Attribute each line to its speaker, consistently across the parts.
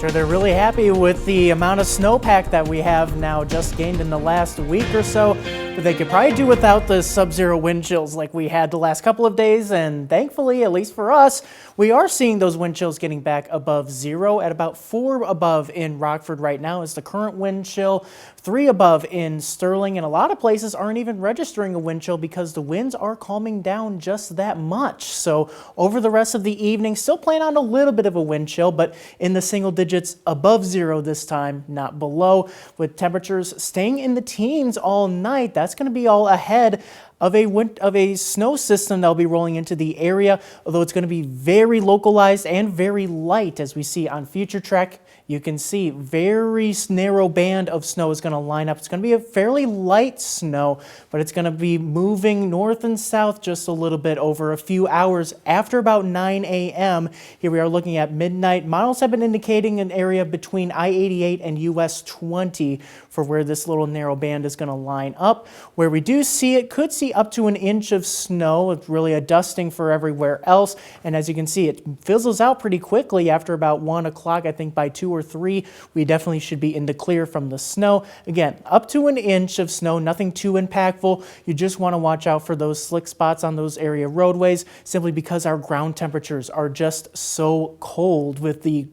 Speaker 1: Sure, they're really happy with the amount of snowpack that we have now just gained in the last week or so, but they could probably do without the sub-zero wind chills like we had the last couple of days, and thankfully, at least for us, we are seeing those wind chills getting back above zero. At about 4 above in Rockford right now is the current wind chill, 3 above in Sterling, and a lot of places aren't even registering a wind chill because the winds are calming down just that much. So over the rest of the evening, still plan on a little bit of a wind chill, but in the single digits above zero this time, not below, with temperatures staying in the teens all night. That's going to be all ahead of a snow system that will be rolling into the area, although it's going to be very localized and very light. As we see on Future Track, you can see very narrow band of snow is going to line up. It's going to be a fairly light snow, but it's going to be moving north and south just a little bit over a few hours after about 9 a.m. Here we are looking at midnight. Models have been indicating an area between I-88 and US 20 for where this little narrow band is going to line up. Where we do see it, could see up to an inch of snow. It's really a dusting for everywhere else. And as you can see, it fizzles out pretty quickly after about 1 o'clock. I think by 2 or 3, we definitely should be in the clear from the snow. Again, up to an inch of snow, nothing too impactful. You just want to watch out for those slick spots on those area roadways, simply because our ground temperatures are just so cold with the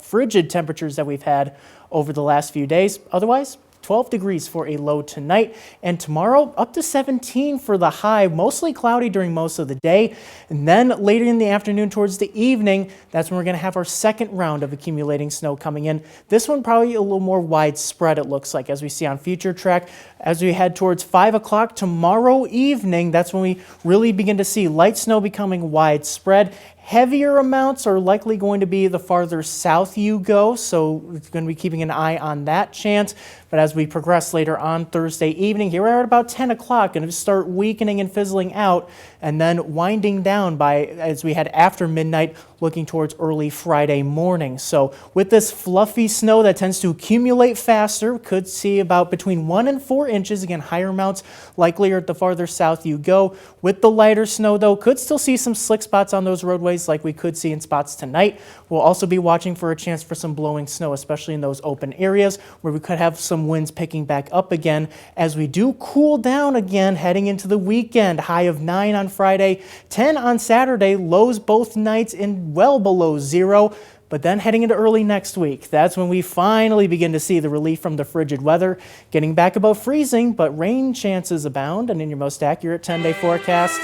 Speaker 1: frigid temperatures that we've had over the last few days. Otherwise, 12 degrees for a low tonight, and tomorrow up to 17 for the high, mostly cloudy during most of the day. And then later in the afternoon towards the evening, that's when we're going to have our second round of accumulating snow coming in. This one probably a little more widespread, it looks like, as we see on Future Track. As we head towards 5 o'clock tomorrow evening, that's when we really begin to see light snow becoming widespread. Heavier amounts are likely going to be the farther south you go, so it's going to be keeping an eye on that chance. But as we progress later on Thursday evening, here we are at about 10 o'clock, going to start weakening and fizzling out, and then winding down as we head after midnight, looking towards early Friday morning. So with this fluffy snow that tends to accumulate faster, could see about between 1 and 4 inches. Again, higher amounts likelier at the farther south you go. With the lighter snow, though, could still see some slick spots on those roadways like we could see in spots tonight. We'll also be watching for a chance for some blowing snow, especially in those open areas where we could have some winds picking back up again as we do cool down again heading into the weekend. High of 9 on Friday, 10 on Saturday, lows both nights in well below zero. But then heading into early next week, that's when we finally begin to see the relief from the frigid weather, getting back above freezing, but rain chances abound. And in your most accurate 10-day forecast,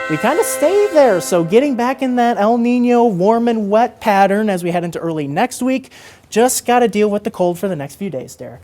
Speaker 1: we kind of stay there. So getting back in that El Nino warm and wet pattern as we head into early next week. Just got to deal with the cold for the next few days, Derek.